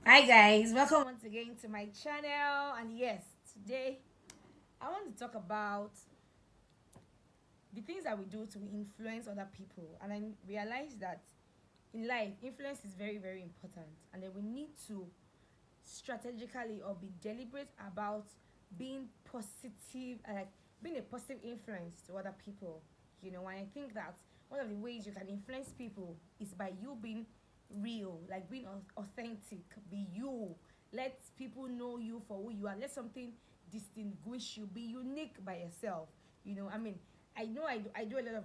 Hi guys, welcome once again to my channel. And yes, today I want to talk about the things that we do to influence other people. And I realize that in life, influence is very, very important, and then we need to strategically or be deliberate about being positive, like being a positive influence to other people. And I think that one of the ways you can influence people is by you being real, like being authentic. Be you. Let people know you for who you are. Let something distinguish you. Be unique by yourself. I know I do a lot of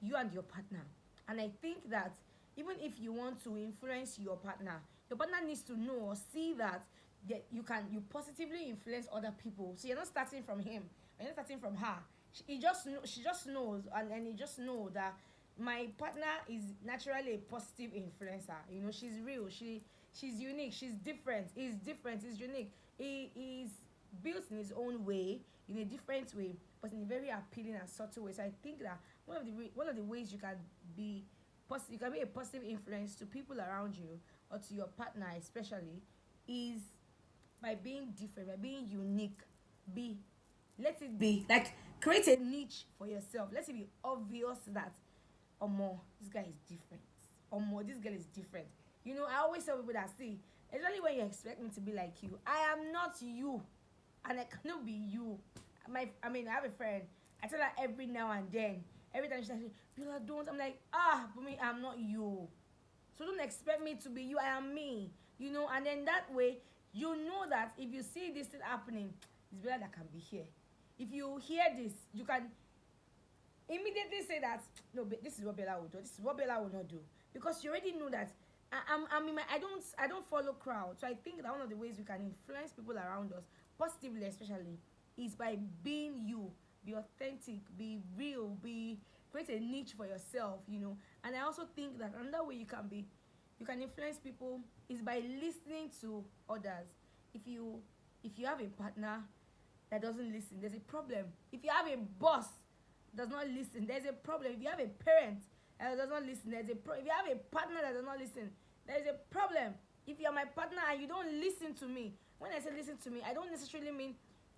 you and your partner. And I think that even if you want to influence your partner needs to know or see that you positively influence other people. So you're not starting from him, you're not starting from her. She just knows, and you just know that my partner is naturally a positive influencer. She's real, she's unique, she's different, he's unique. He is built in his own way, in a different way, but in a very appealing and subtle way. So I think that one of the ways you can be a positive influence to people around you, or to your partner especially, is by being different, by being unique. Be Let it be like, create a niche for yourself. Let it be obvious that, omo, this guy is different. Omo, this girl is different. I always tell people that, see, especially when you expect me to be like you, I am not you, and I cannot be you. I have a friend. I tell her every now and then. Every time she's like, Bella, don't. I'm like, for me, I'm not you. So don't expect me to be you. I am me. And then that way, you know that if you see this thing happening, it's better that can be here. If you hear this, you can immediately say that, no, but this is what Bella will do. This is what Bella will not do, because you already know that I'm in my I don't follow crowd. So I think that one of the ways we can influence people around us positively, especially, is by being you. Be authentic, be real, be create a niche for yourself. And I also think that another way you can influence people is by listening to others. If you have a partner that doesn't listen, there's a problem. If you have a boss does not listen, there's a problem. If you have a parent that does not listen, there's a problem. If you have a partner that does not listen, there's a problem. If you're my partner and you don't listen to me, when I say listen to me, I don't necessarily mean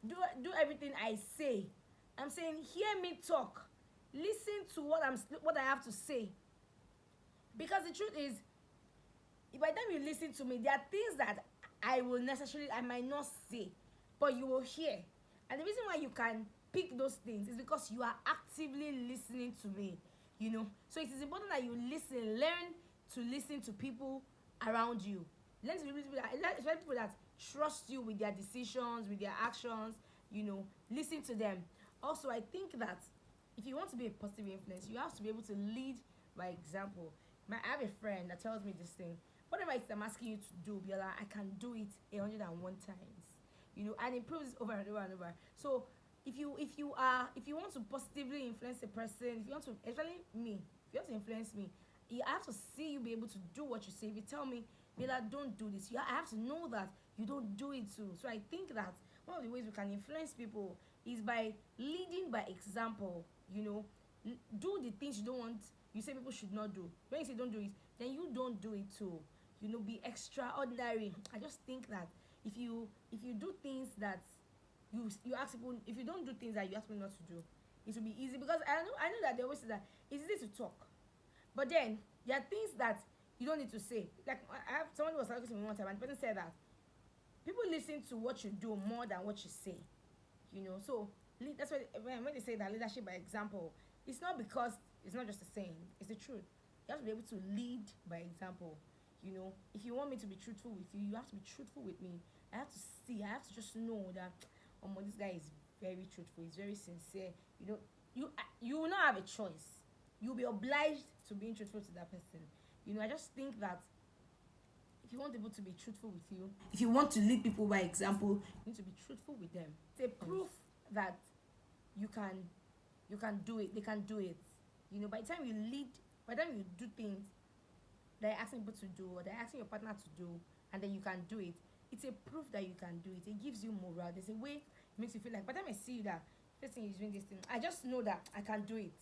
do everything I say. I'm saying hear me talk, listen to what I have to say. Because the truth is, if by the time you listen to me, there are things that I might not say, but you will hear. And the reason why you can pick those things is because you are actively listening to me. So it is important that you learn to listen to people around you. Learn to listen to especially people that trust you with their decisions, with their actions. Listen to them. Also, I think that if you want to be a positive influence, you have to be able to lead by example. I have a friend that tells me this thing: whatever it is I'm asking you to do, Biola, I can do it 101 times. And it proves over and over and over. So if you want to positively influence a person, if you want to, especially me, if you want to influence me, I have to see you be able to do what you say. If you tell me, Bella, don't do this, I have to know that you don't do it too. So I think that one of the ways we can influence people is by leading by example. Do the things you don't want, you say people should not do. When you say don't do it, then you don't do it too. Be extraordinary. I just think that if you do things that you ask people, if you don't do things that you ask people not to do, it will be easy. Because I know that they always say that it's easy to talk, but then there are things that you don't need to say. Like, I have someone who was talking to me one time, and the person said that people listen to what you do more than what you say. So that's why when they say that leadership by example, it's not because it's not just a saying, it's the truth. You have to be able to lead by example. If you want me to be truthful with you, you have to be truthful with me. I have to just know that, oh my, this guy is very truthful, he's very sincere. You will not have a choice. You'll be obliged to being truthful to that person. I just think that if you want people to be truthful with you, if you want to lead people by example, you need to be truthful with them. It's a proof that you can do it. They can do it. By the time you lead, by the time you do things that you're asking people to do, or they're asking your partner to do, and then you can do it, it's a proof that you can do it. It gives you morale. There's a way it makes you feel like, by the time I see you that this thing is doing this thing, I just know that I can do it.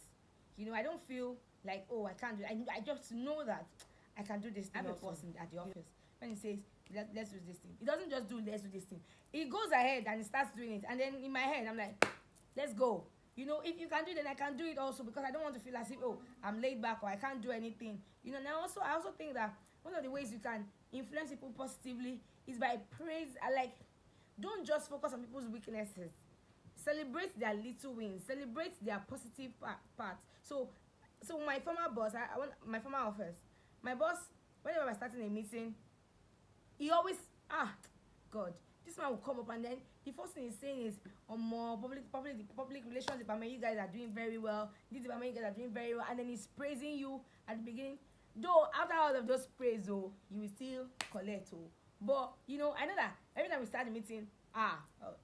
I don't feel like, oh, I can't do it. I just know that I can do this thing. I have a boss at the office. When he says, let's do this thing, he doesn't just do let's do this thing. He goes ahead and he starts doing it. And then in my head, I'm like, let's go. You know, if you can do it, then I can do it also, because I don't want to feel as if, oh, I'm laid back or I can't do anything. You know, and I also think that one of the ways you can influence people positively is by praise. Don't just focus on people's weaknesses. Celebrate their little wins. Celebrate their positive parts. So my former boss, I want my former office. My boss, whenever we're starting a meeting, he always God, this man will come up and then the first thing he's saying is, more public relations department, you guys are doing very well. This department, you guys are doing very well, and then he's praising you at the beginning. Though after all of those praise, you will still collect. But you know, I know that every time we start the meeting,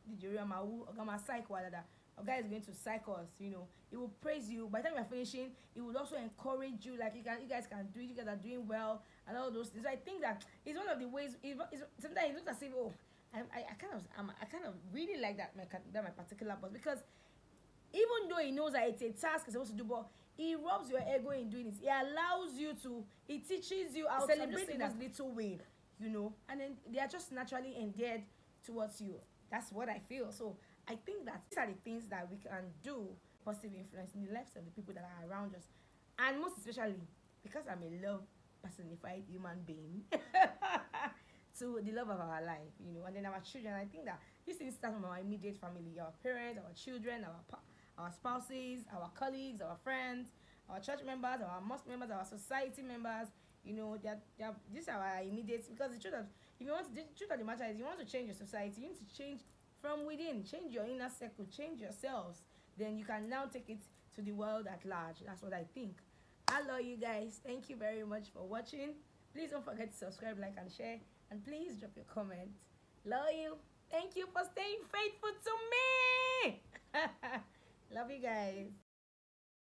did you remember my psych that a guy is going to psych us, you know, he will praise you. By the time you're finishing, he will also encourage you, like you guys can do it, you guys are doing well, and all those things. So I think that it's one of the ways. Sometimes it looks as if, I kind of really like that my particular boss, because even though he knows that it's a task he's supposed to do, but he rubs your ego in doing it. He allows you to, he teaches you how to celebrate those little way, you know, and then they are just naturally endeared towards you. That's what I feel. So I think that these are the things that we can do positive influence in the lives of the people that are around us, and most especially because I'm a love personified human being to the love of our life, you know, and then our children. I think that this thing starts from our immediate family, our parents, our children, our spouses, our colleagues, our friends, our church members, our mosque members, our society members. You know, these are our immediate, because the truth of the matter is, you want to change your society, you need to change from within, change your inner circle, change yourselves. Then you can now take it to the world at large. That's what I think. I love you guys. Thank you very much for watching. Please don't forget to subscribe, like, and share. And please drop your comment. Love you. Thank you for staying faithful to me. Love you guys.